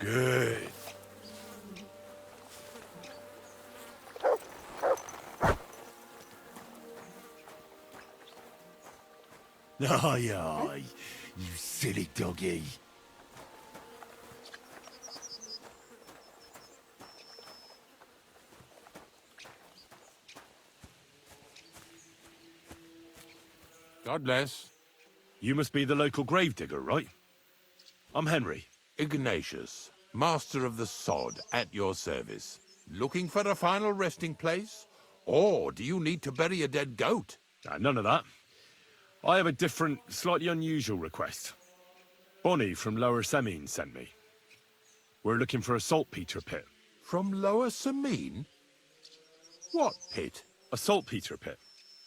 Good. Aye, aye, you silly doggy. God bless. You must be the local gravedigger, right? I'm Henry. Ignatius, master of the sod, at your service. Looking for a final resting place? Or do you need to bury a dead goat? None of that. I have a different, slightly unusual request. Bonnie from Lower Semine sent me. We're looking for a saltpeter pit. From Lower Semine? What pit? A saltpeter pit.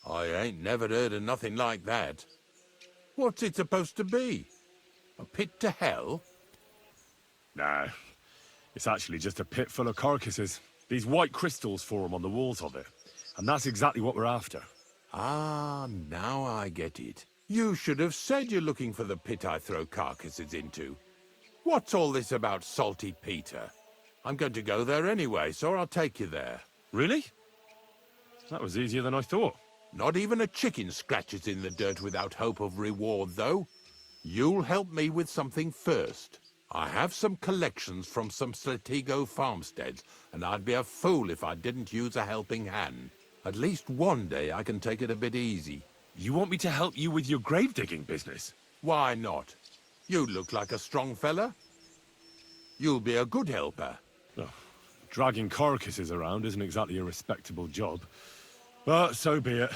I ain't never heard of nothing like that. What's it supposed to be? A pit to hell? Nah, it's actually just a pit full of carcasses. These white crystals form on the walls of it. And that's exactly what we're after. Ah, now I get it. You should have said you're looking for the pit I throw carcasses into. What's all this about Salty Peter? I'm going to go there anyway, so I'll take you there. Really? That was easier than I thought. Not even a chicken scratches in the dirt without hope of reward, though. You'll help me with something first. I have some collections from some Slatigo farmsteads, and I'd be a fool if I didn't use a helping hand. At least one day I can take it a bit easy. You want me to help you with your grave digging business? Why not? You look like a strong fella. You'll be a good helper. Oh, dragging carcasses around isn't exactly a respectable job. But so be it.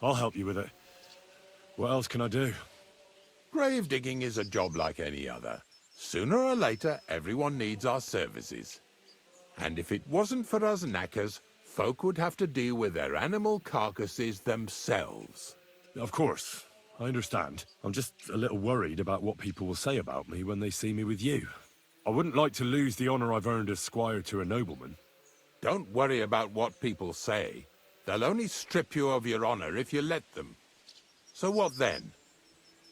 I'll help you with it. What else can I do? Grave digging is a job like any other. Sooner or later, everyone needs our services. And if it wasn't for us knackers, folk would have to deal with their animal carcasses themselves. Of course. I understand. I'm just a little worried about what people will say about me when they see me with you. I wouldn't like to lose the honor I've earned as squire to a nobleman. Don't worry about what people say. They'll only strip you of your honor if you let them. So what then?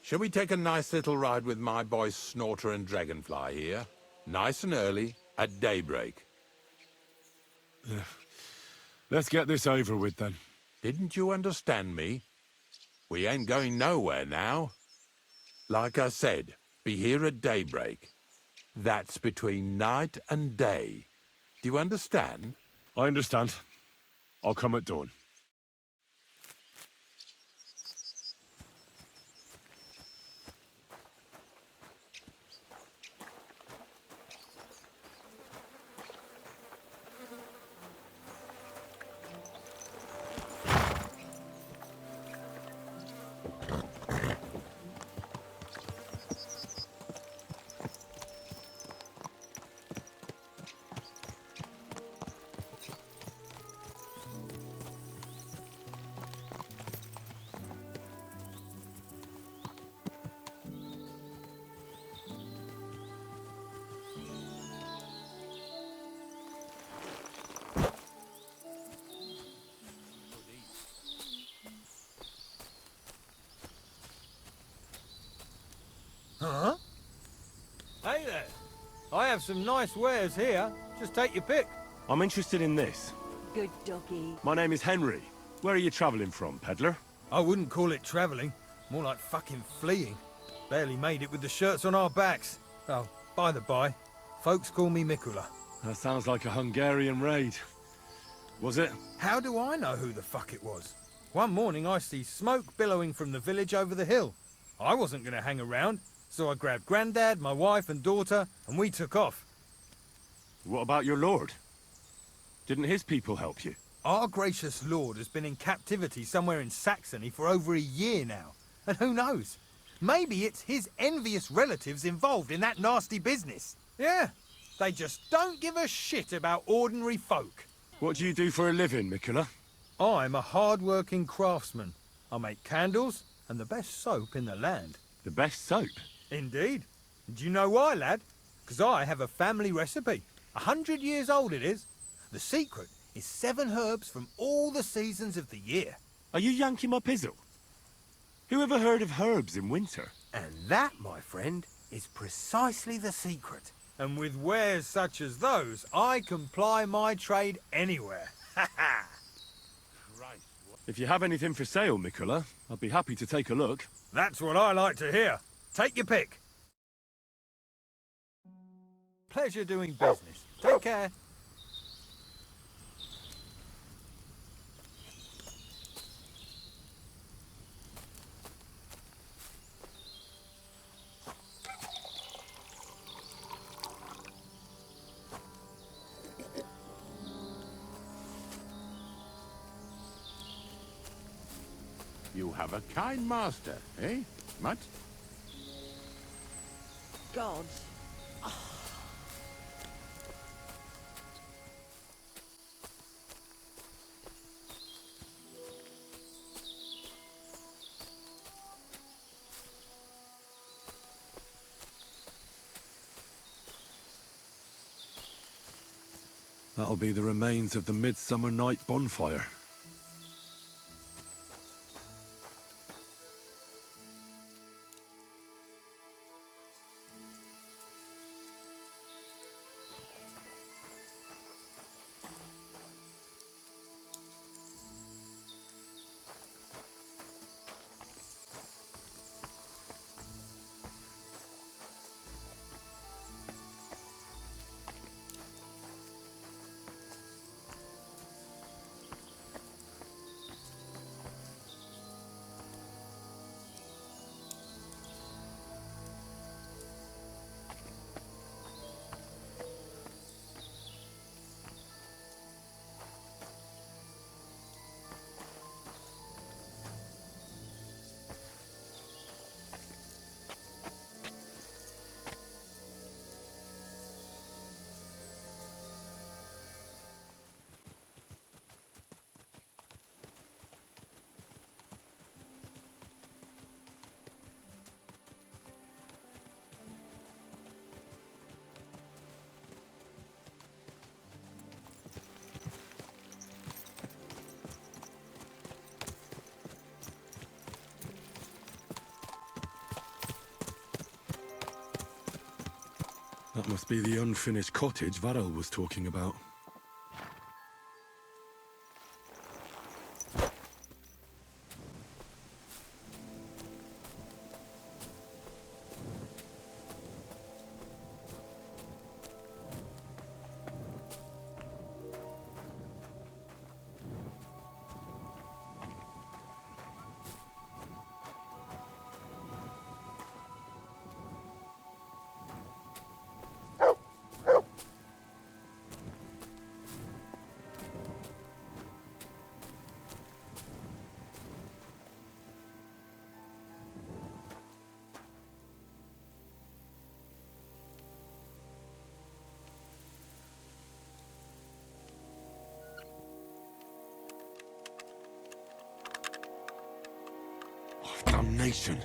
Shall we take a nice little ride with my boys Snorter and Dragonfly here? Nice and early, at daybreak. Let's get this over with then. Didn't you understand me? We ain't going nowhere now. Like I said, be here at daybreak. That's between night and day. Do you understand? I understand. I'll come at dawn. Huh? Hey there. I have some nice wares here. Just take your pick. I'm interested in this. Good doggy. My name is Henry. Where are you travelling from, peddler? I wouldn't call it travelling. More like fucking fleeing. Barely made it with the shirts on our backs. Oh, by the by, folks call me Mikula. That sounds like a Hungarian raid. Was it? How do I know who the fuck it was? One morning I see smoke billowing from the village over the hill. I wasn't going to hang around, so I grabbed Grandad, my wife and daughter, and we took off. What about your lord? Didn't his people help you? Our gracious lord has been in captivity somewhere in Saxony for over a year now. And who knows? Maybe it's his envious relatives involved in that nasty business. Yeah, they just don't give a shit about ordinary folk. What do you do for a living, Mikula? I'm a hard-working craftsman. I make candles and the best soap in the land. The best soap? Indeed. Do you know why, lad? Because I have a family recipe. 100 years old it is. The secret is 7 herbs from all the seasons of the year. Are you yanking my pizzle? Who ever heard of herbs in winter? And that, my friend, is precisely the secret. And with wares such as those, I can ply my trade anywhere. Ha ha! Right. If you have anything for sale, Mikola, I'd be happy to take a look. That's what I like to hear. Take your pick. Pleasure doing business. Take care. You have a kind master, eh, Mutt? God. That'll be the remains of the Midsummer Night bonfire. That must be the unfinished cottage Varel was talking about. Damnation!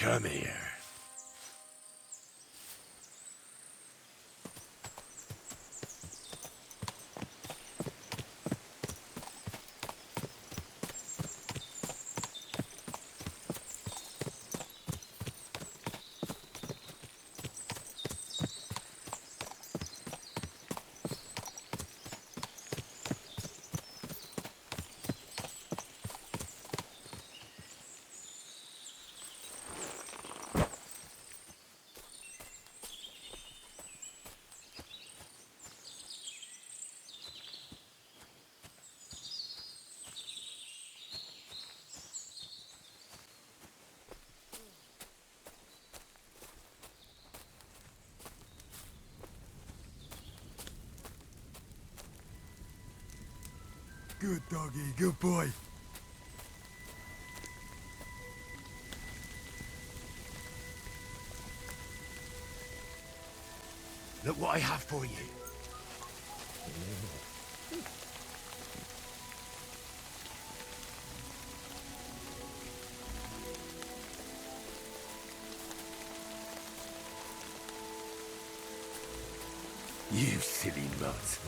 Come here. Good doggy, good boy. Look what I have for you. You silly mutt.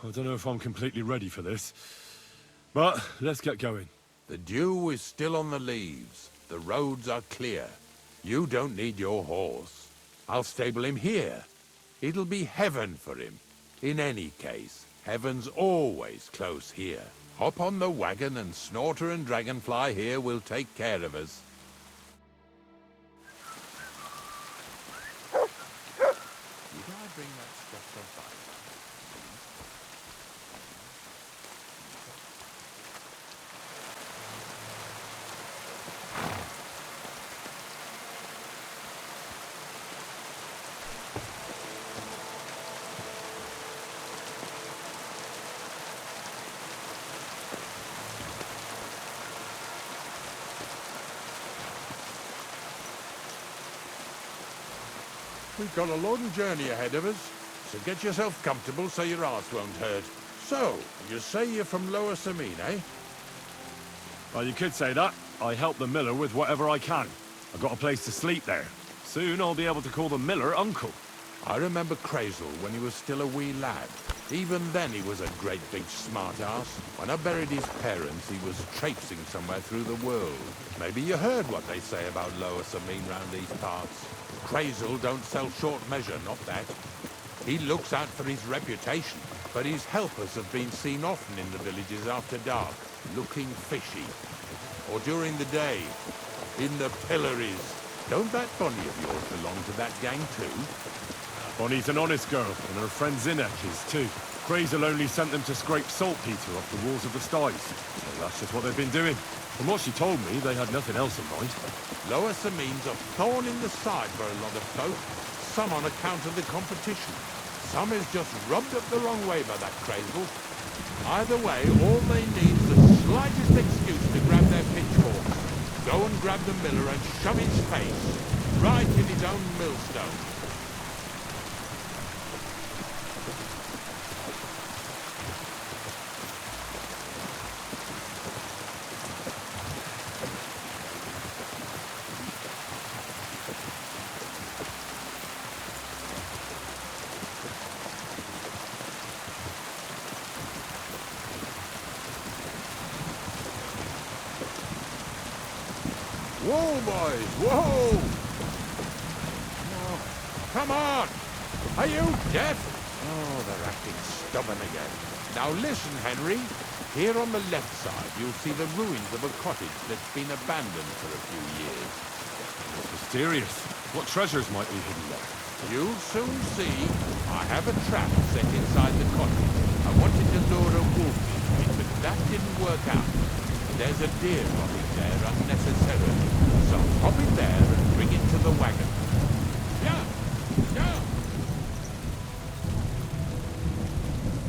I don't know if I'm completely ready for this, but let's get going. The dew is still on the leaves. The roads are clear. You don't need your horse. I'll stable him here. It'll be heaven for him. In any case, heaven's always close here. Hop on the wagon and Snorter and Dragonfly here will take care of us. Did I bring that stuff so far? We've got a long journey ahead of us, so get yourself comfortable so your arse won't hurt. So, you say you're from Lower Samine, eh? Well, you could say that. I help the miller with whatever I can. I've got a place to sleep there. Soon I'll be able to call the miller uncle. I remember Crazel when he was still a wee lad. Even then he was a great big smart-ass. When I buried his parents, he was traipsing somewhere through the world. Maybe you heard what they say about Lower Samine round these parts. Crazel don't sell short measure, not that. He looks out for his reputation, but his helpers have been seen often in the villages after dark, looking fishy. Or during the day, in the pillories. Don't that Bonnie of yours belong to that gang too? Bonnie's an honest girl, and her friend Zinech is too. Crazel only sent them to scrape saltpeter off the walls of the sties. So that's just what they've been doing. From what she told me, they had nothing else in mind. Lower Samine's a thorn in the side for a lot of folk. Some on account of the competition. Some is just rubbed up the wrong way by that Crazel. Either way, all they need is the slightest excuse to grab their pitchforks. Go and grab the miller and shove his face right in his own millstone. Whoa, boys, whoa! Oh, come on! Are you deaf? Oh, they're acting stubborn again. Now listen, Henry. Here on the left side, you'll see the ruins of a cottage that's been abandoned for a few years. Mysterious. What treasures might be hidden there? You'll soon see. I have a trap set inside the cottage. I wanted to lure a wolf into it, but that didn't work out. There's a deer rotting there unnecessarily. So hop in there and bring it to the wagon. Yeah! Yeah!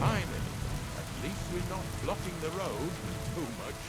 Finally. At least we're not blocking the road too much.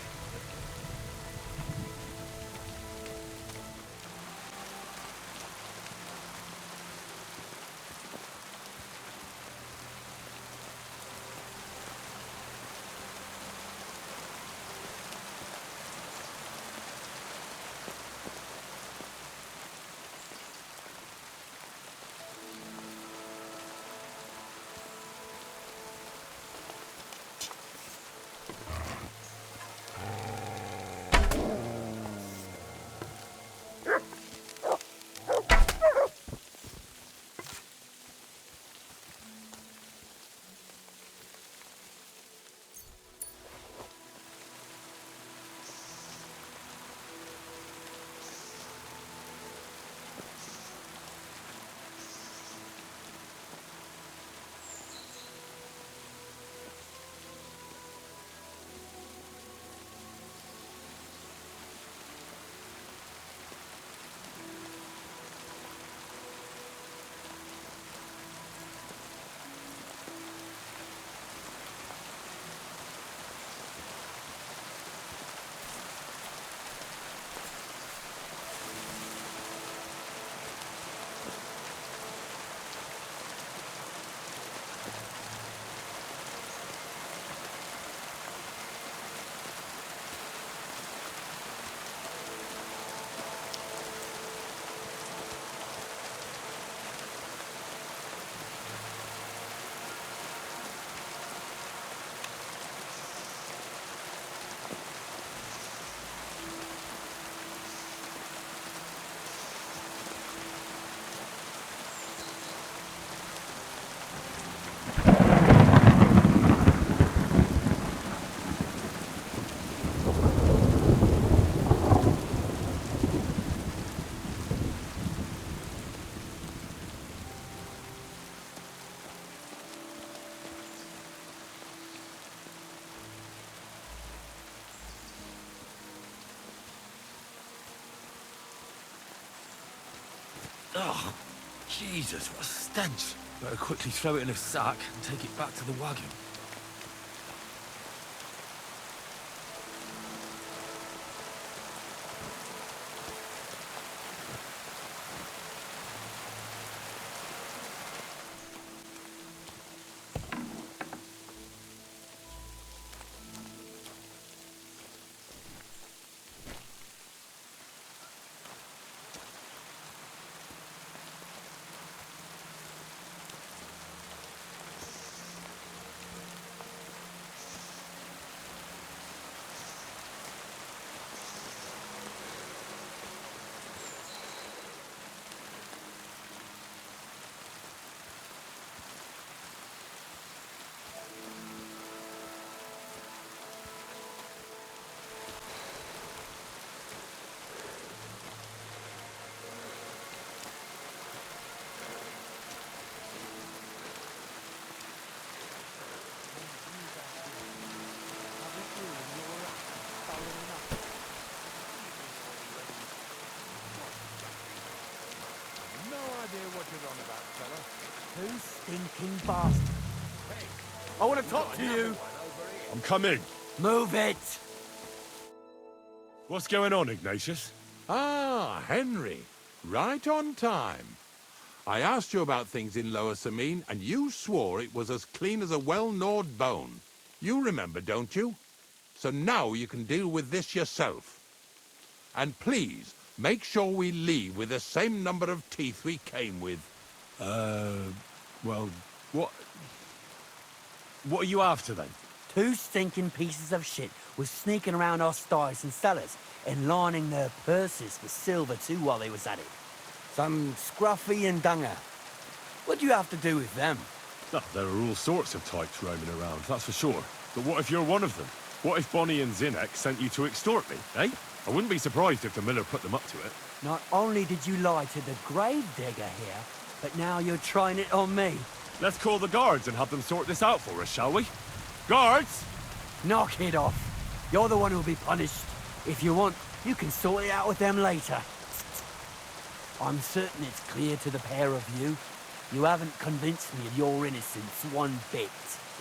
Oh, Jesus, what a stench. Better quickly throw it in a sack and take it back to the wagon. You stinking bastard. I want to talk to you. I'm coming. Move it. What's going on, Ignatius? Ah, Henry. Right on time. I asked you about things in Lower Samine, and you swore it was as clean as a well-gnawed bone. You remember, don't you? So now you can deal with this yourself. And please, make sure we leave with the same number of teeth we came with. Well, what are you after, then? Two stinking pieces of shit were sneaking around our sties and cellars and lining their purses with silver too while they was at it. Some scruffy and dunger. What do you have to do with them? Oh, there are all sorts of types roaming around, that's for sure. But what if you're one of them? What if Bonnie and Zinnek sent you to extort me, eh? I wouldn't be surprised if the miller put them up to it. Not only did you lie to the gravedigger here, but now you're trying it on me. Let's call the guards and have them sort this out for us, shall we? Guards! Knock it off. You're the one who'll be punished. If you want, you can sort it out with them later. I'm certain it's clear to the pair of you. You haven't convinced me of your innocence one bit.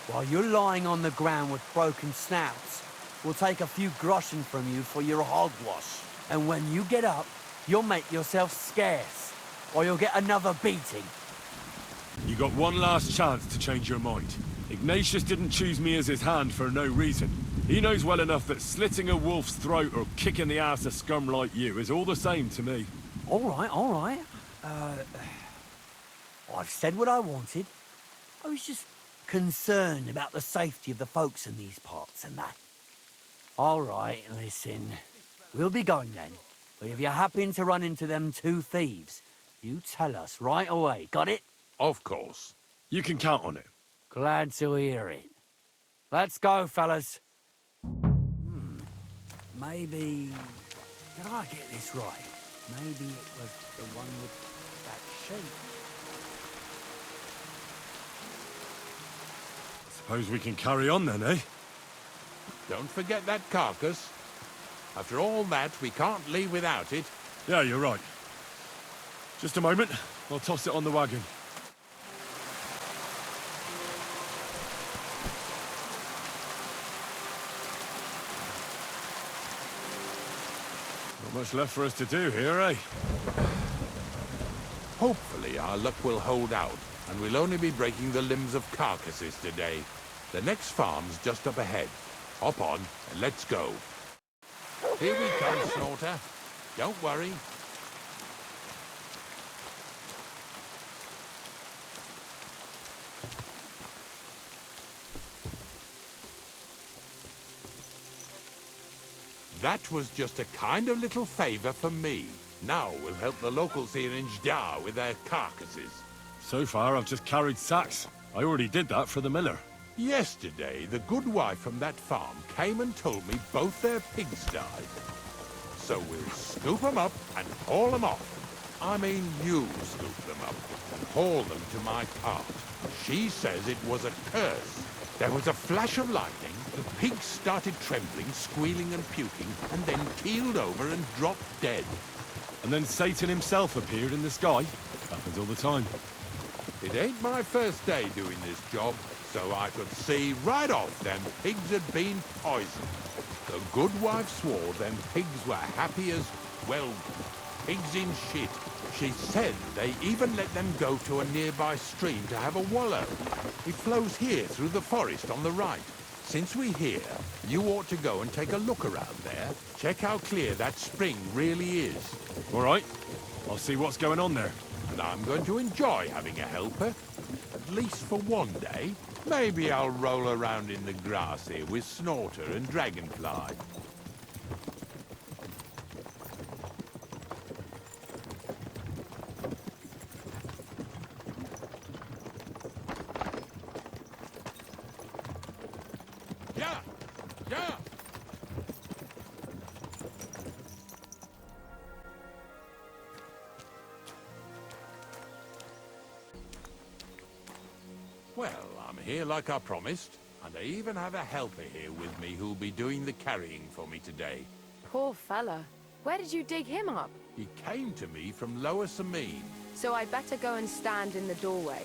While you're lying on the ground with broken snouts, we'll take a few groschen from you for your hogwash. And when you get up, you'll make yourself scarce, or you'll get another beating. You got one last chance to change your mind. Ignatius didn't choose me as his hand for no reason. He knows well enough that slitting a wolf's throat or kicking the ass of scum like you is all the same to me. All right. I've said what I wanted. I was just concerned about the safety of the folks in these parts and that. All right, listen. We'll be going then. But if you happen to run into them two thieves, you tell us right away. Got it? Of course. You can count on it. Glad to hear it. Let's go, fellas. Maybe... Did I get this right? Maybe it was the one with that shape. Suppose we can carry on then, eh? Don't forget that carcass. After all that, we can't leave without it. Yeah, you're right. Just a moment. I'll toss it on the wagon. Not much left for us to do here, eh? Hopefully our luck will hold out, and we'll only be breaking the limbs of carcasses today. The next farm's just up ahead. Hop on, and let's go. Here we come, Snorter. Don't worry. That was just a kind of little favor for me. Now we'll help the locals here in Jdar with their carcasses. So far, I've just carried sacks. I already did that for the miller. Yesterday, the good wife from that farm came and told me both their pigs died. So we'll scoop them up and haul them off. I mean, you scoop them up and haul them to my cart. She says it was a curse. There was a flash of lightning, the pigs started trembling, squealing and puking, and then keeled over and dropped dead. And then Satan himself appeared in the sky. Happens all the time. It ain't my first day doing this job, so I could see right off them pigs had been poisoned. The good wife swore them pigs were happy as, well, pigs in shit. She said they even let them go to a nearby stream to have a wallow. It flows here through the forest on the right. Since we're here, you ought to go and take a look around there. Check how clear that spring really is. All right. I'll see what's going on there. And I'm going to enjoy having a helper. At least for one day. Maybe I'll roll around in the grass here with Snorter and Dragonfly. Yeah! Yeah! Well, I'm here like I promised, and I even have a helper here with me who'll be doing the carrying for me today. Poor fella. Where did you dig him up? He came to me from Lower Sameen. So I better go and stand in the doorway.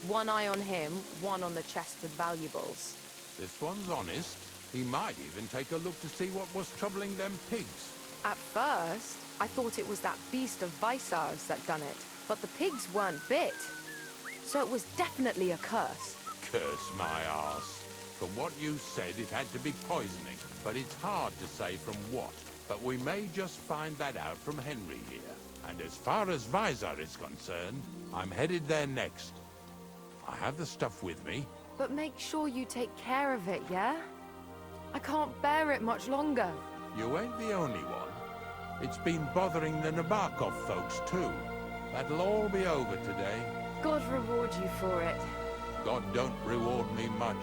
One eye on him, one on the chest with valuables. This one's honest. He might even take a look to see what was troubling them pigs. At first, I thought it was that beast of Visar's that done it, but the pigs weren't bit. So it was definitely a curse. Curse my arse. From what you said, it had to be poisoning, but it's hard to say from what. But we may just find that out from Henry here. And as far as Visar is concerned, I'm headed there next. I have the stuff with me. But make sure you take care of it, yeah? I can't bear it much longer. You ain't the only one. It's been bothering the Nabokov folks too. That'll all be over today. God reward you for it. God don't reward me much.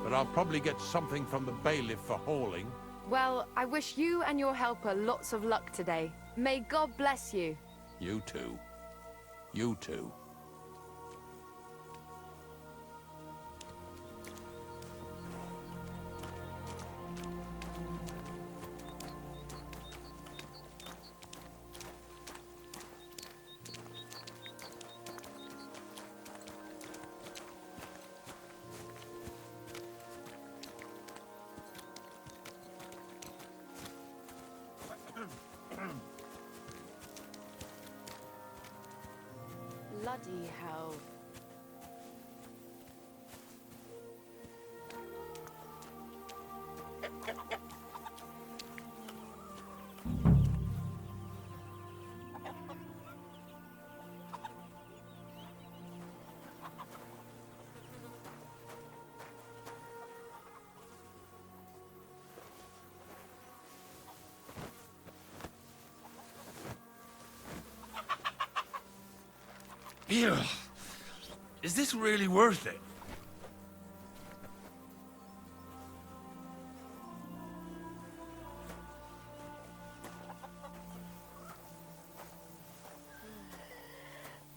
but I'll probably get something from the bailiff for hauling. Well, I wish you and your helper lots of luck today. May God bless you. You too. You too. Bloody hell. Ew. Is this really worth it?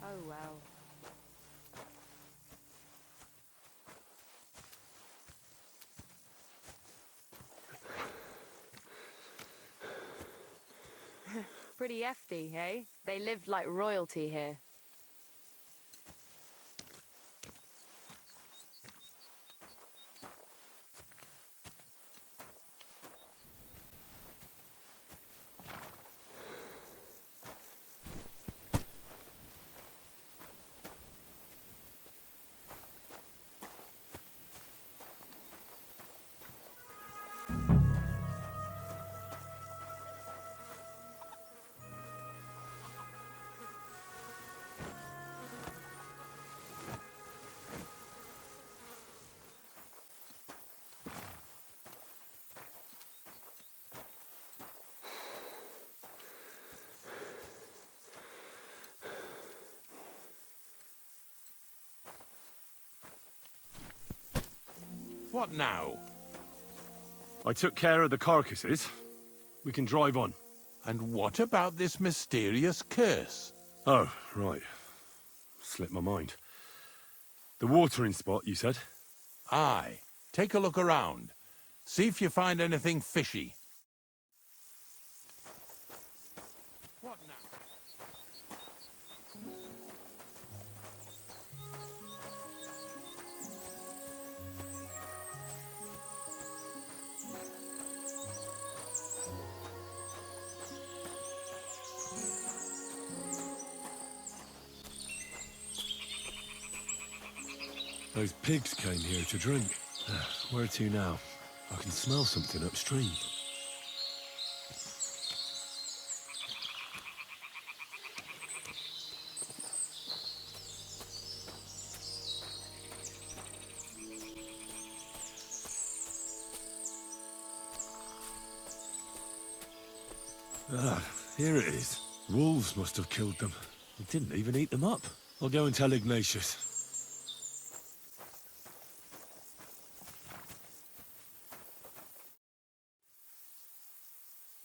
Oh well. Pretty hefty, eh? They lived like royalty here. What now? I took care of the carcasses. We can drive on. And what about this mysterious curse? Oh, right. Slipped my mind. The watering spot, you said? Aye. Take a look around. See if you find anything fishy. What now? Those pigs came here to drink. Where to now? I can smell something upstream. Ah, here it is. Wolves must have killed them. They didn't even eat them up. I'll go and tell Ignatius.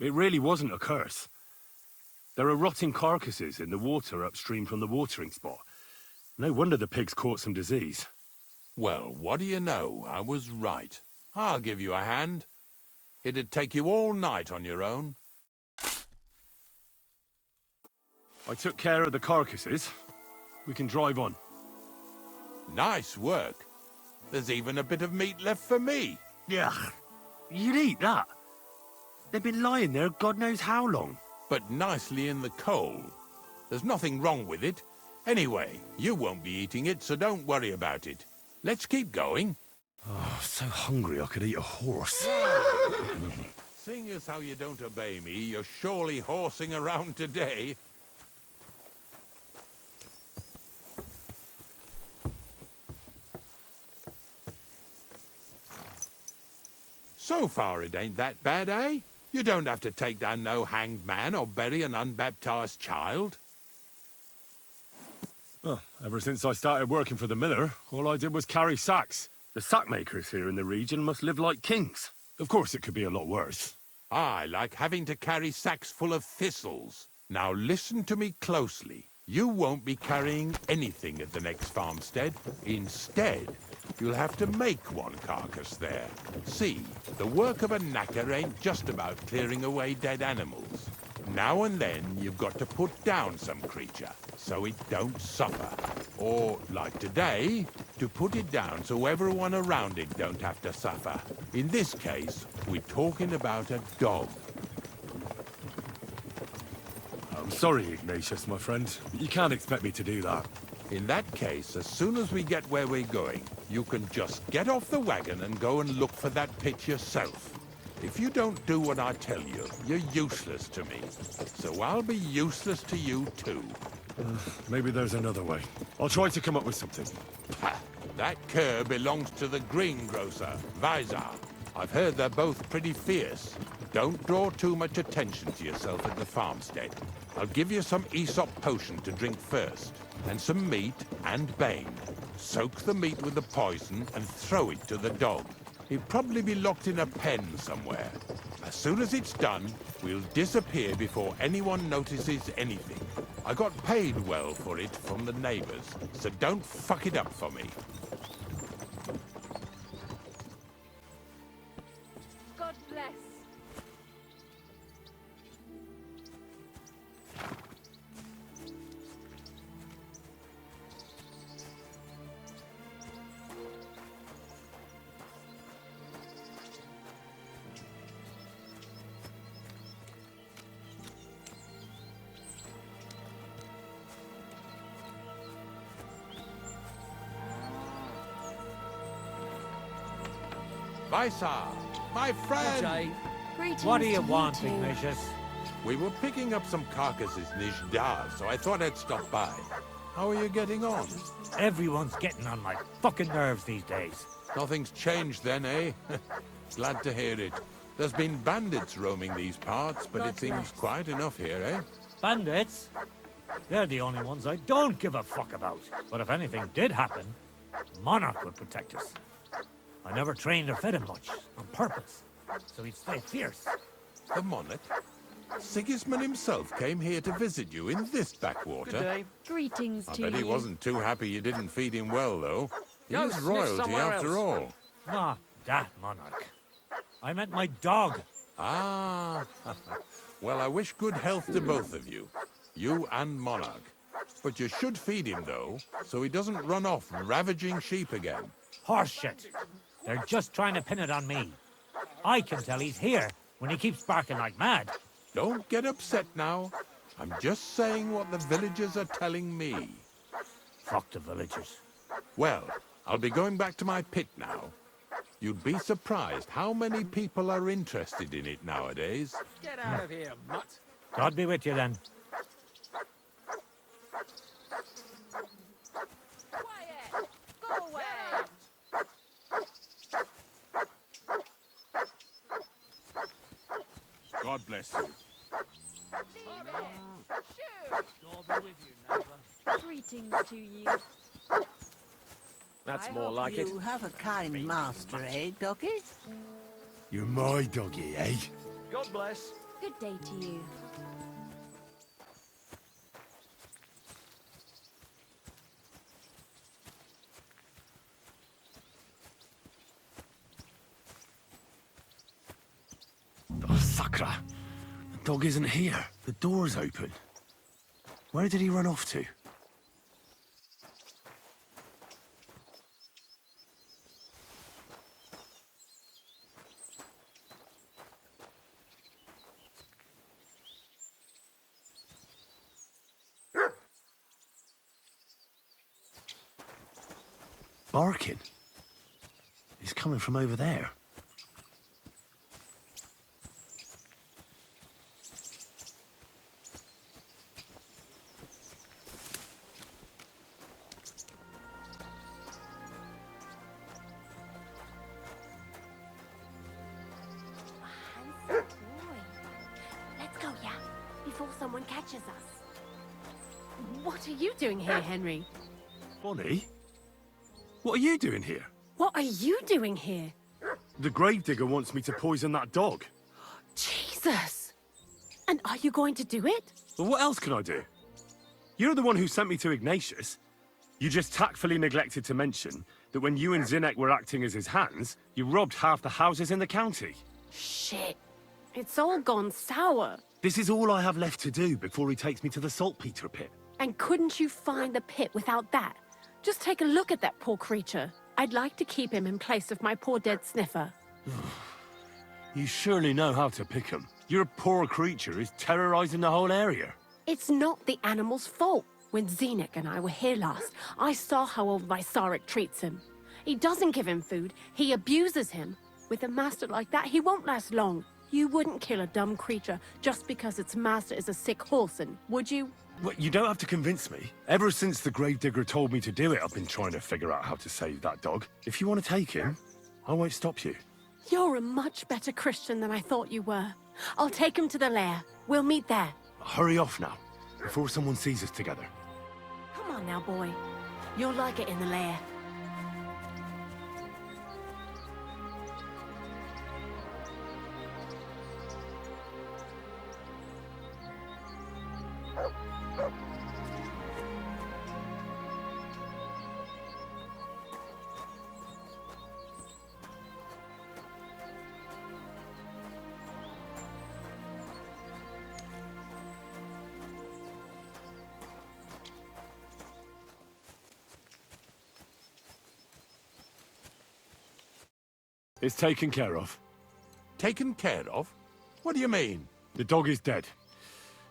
It really wasn't a curse. There are rotting carcasses in the water upstream from the watering spot. No wonder the pigs caught some disease. Well, what do you know? I was right. I'll give you a hand. It'd take you all night on your own. I took care of the carcasses. We can drive on. Nice work. There's even a bit of meat left for me. Yeah, you'd eat that. They've been lying there God knows how long. But nicely in the coal. There's nothing wrong with it. Anyway, you won't be eating it, so don't worry about it. Let's keep going. Oh, so hungry I could eat a horse. Seeing as how you don't obey me, you're surely horsing around today. So far it ain't that bad, eh? You don't have to take down no hanged man or bury an unbaptized child. Well, ever since I started working for the miller, all I did was carry sacks. The sack makers here in the region must live like kings. Of course, it could be a lot worse. I like having to carry sacks full of thistles. Now listen to me closely. You won't be carrying anything at the next farmstead. Instead, you'll have to make one carcass there. See, the work of a knacker ain't just about clearing away dead animals. Now and then, you've got to put down some creature, so it don't suffer. Or, like today, to put it down so everyone around it don't have to suffer. In this case, we're talking about a dog. I'm sorry, Ignatius, my friend, but you can't expect me to do that. In that case, as soon as we get where we're going, you can just get off the wagon and go and look for that pit yourself. If you don't do what I tell you, you're useless to me. So I'll be useless to you too. Maybe there's another way. I'll try to come up with something. Ha! That cur belongs to the greengrocer, Visar. I've heard they're both pretty fierce. Don't draw too much attention to yourself at the farmstead. I'll give you some Aesop potion to drink first, and some meat and bane. Soak the meat with the poison and throw it to the dog. He'll probably be locked in a pen somewhere. As soon as it's done, we'll disappear before anyone notices anything. I got paid well for it from the neighbors, so don't fuck it up for me. God bless. Visar, my friend! Greetings What do you to want, two. Ignatius? We were picking up some carcasses near Jdar, so I thought I'd stop by. How are you getting on? Everyone's getting on my fucking nerves these days. Nothing's changed then, eh? Glad to hear it. There's been bandits roaming these parts, but it seems quiet enough here, eh? Bandits? They're the only ones I don't give a fuck about. But if anything did happen, Monarch would protect us. I never trained or fed him much, on purpose, so he'd stay fierce. The monarch? Sigismund himself came here to visit you in this backwater. Greetings I to bet he you. wasn't too happy you didn't feed him well, though. He Go is sniff royalty somewhere after else. all. Not that Monarch. I meant my dog. Ah, well, I wish good health to both of you. You and Monarch. But you should feed him, though, so he doesn't run off ravaging sheep again. Horseshit. They're just trying to pin it on me. I can tell he's here when he keeps barking like mad. Don't get upset now. I'm just saying what the villagers are telling me. Fuck the villagers. Well, I'll be going back to my pit now. You'd be surprised how many people are interested in it nowadays. Get out of here, mutt. God be with you then. Quiet! Go away! God bless you. Greetings to you. That's more like it. You have a kind master, eh, doggy? You're my doggy, eh? God bless. Good day to you. Oh, Sakra! The dog isn't here. The door's open. Where did he run off to? Barking. He's coming from over there. Handsome boy. Let's go, yeah? Before someone catches us. What are you doing here, Henry? Bonnie? What are you doing here? What What are you doing here? The gravedigger wants me to poison that dog. Jesus! And are you going to do it? Well, what else can I do? You're the one who sent me to Ignatius. You just tactfully neglected to mention that when you and Zinnek were acting as his hands, you robbed half the houses in the county. Shit. It's all gone sour. This is all I have left to do before he takes me to the saltpeter pit. And couldn't you find the pit without that? Just take a look at that poor creature. I'd like to keep him in place of my poor dead sniffer. You surely know how to pick him. Your poor creature is terrorizing the whole area. It's not the animal's fault. When Zinnek and I were here last, I saw how old Vysarik treats him. He doesn't give him food, he abuses him. With a master like that, he won't last long. You wouldn't kill a dumb creature just because its master is a sick horseman, would you? Well, you don't have to convince me. Ever since the gravedigger told me to do it, I've been trying to figure out how to save that dog. If you want to take him, I won't stop you. You're a much better Christian than I thought you were. I'll take him to the lair. We'll meet there. Hurry off now, before someone sees us together. Come on now, boy. You'll like it in the lair. It's taken care of. Taken care of? What do you mean? The dog is dead.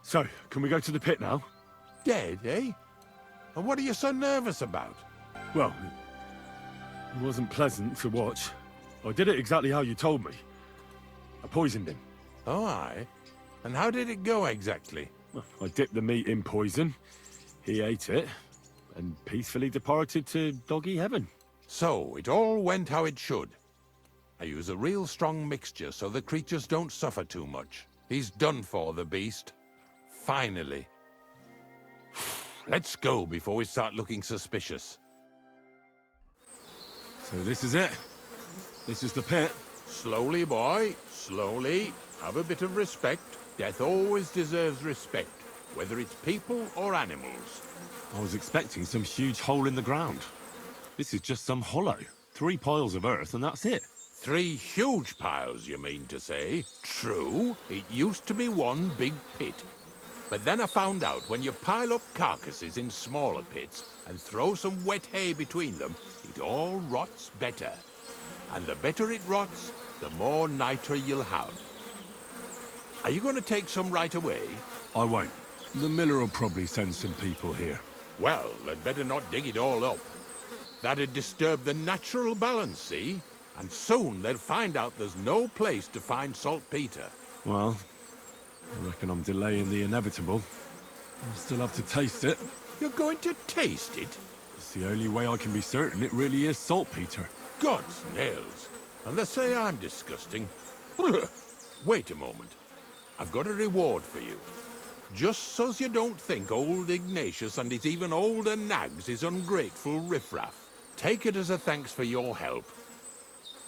So, can we go to the pit now? Dead, eh? And what are you so nervous about? Well, it wasn't pleasant to watch. I did it exactly how you told me. I poisoned him. Oh, aye. And how did it go exactly? Well, I dipped the meat in poison. He ate it, and peacefully departed to doggy heaven. So, it all went how it should. I use a real strong mixture so the creatures don't suffer too much. He's done for, the beast. Finally. Let's go before we start looking suspicious. So this is it. This is the pit. Slowly, boy. Slowly. Have a bit of respect. Death always deserves respect, whether it's people or animals. I was expecting some huge hole in the ground. This is just some hollow. 3 piles of earth and that's it. 3 huge piles, you mean to say? True, it used to be one big pit. But then I found out when you pile up carcasses in smaller pits and throw some wet hay between them, it all rots better. And the better it rots, the more niter you'll have. Are you going to take some right away? I won't. The miller will probably send some people here. Well, they'd better not dig it all up. That'd disturb the natural balance, see? And soon they'll find out there's no place to find saltpeter. Well, I reckon I'm delaying the inevitable. I'll still have to taste it. You're going to taste it? It's the only way I can be certain it really is saltpeter. God's nails. And they say I'm disgusting. Wait a moment. I've got a reward for you. Just so's you don't think old Ignatius and his even older nags is ungrateful riffraff. Take it as a thanks for your help.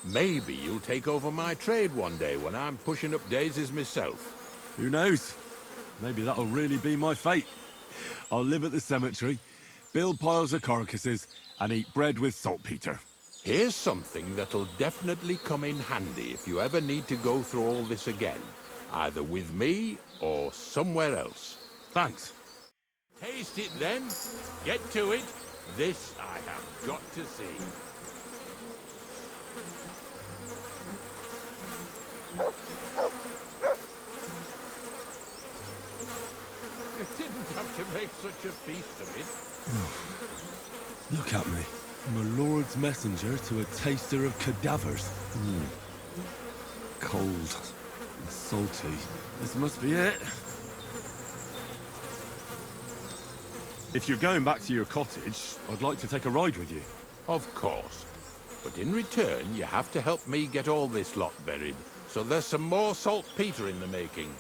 Maybe you'll take over my trade one day when I'm pushing up daisies myself. Who knows? Maybe that'll really be my fate. I'll live at the cemetery, build piles of carcasses, and eat bread with saltpeter. Here's something that'll definitely come in handy if you ever need to go through all this again. Either with me or somewhere else. Thanks. Taste it then. Get to it. This I have got to see. You didn't have to make such a feast of it. Look at me. I'm a lord's messenger to a taster of cadavers. Cold and salty. This must be it. If you're going back to your cottage, I'd like to take a ride with you. Of course. But in return, you have to help me get all this lot buried. So there's some more saltpeter in the making.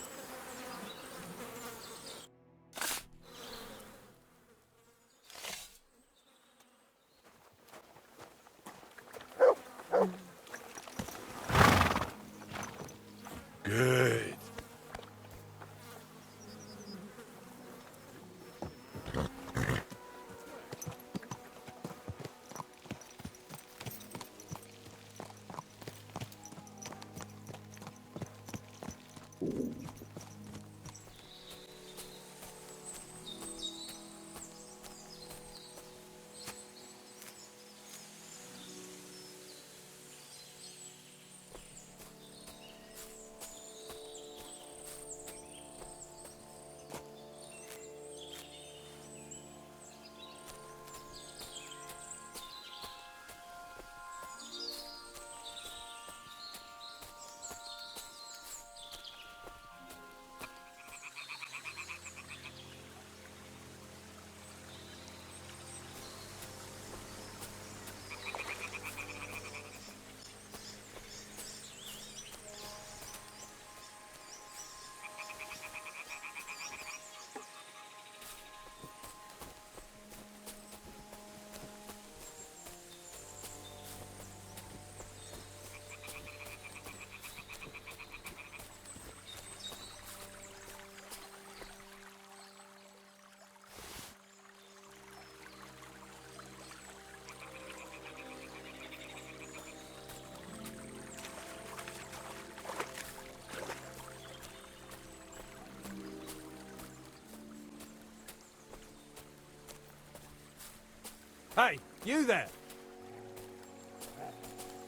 Hey, you there!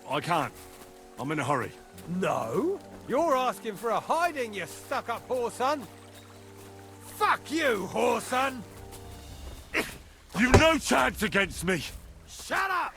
I can't. I'm in a hurry. No? You're asking for a hiding, you stuck-up whoreson! Fuck you, whoreson! You've no chance against me! Shut up!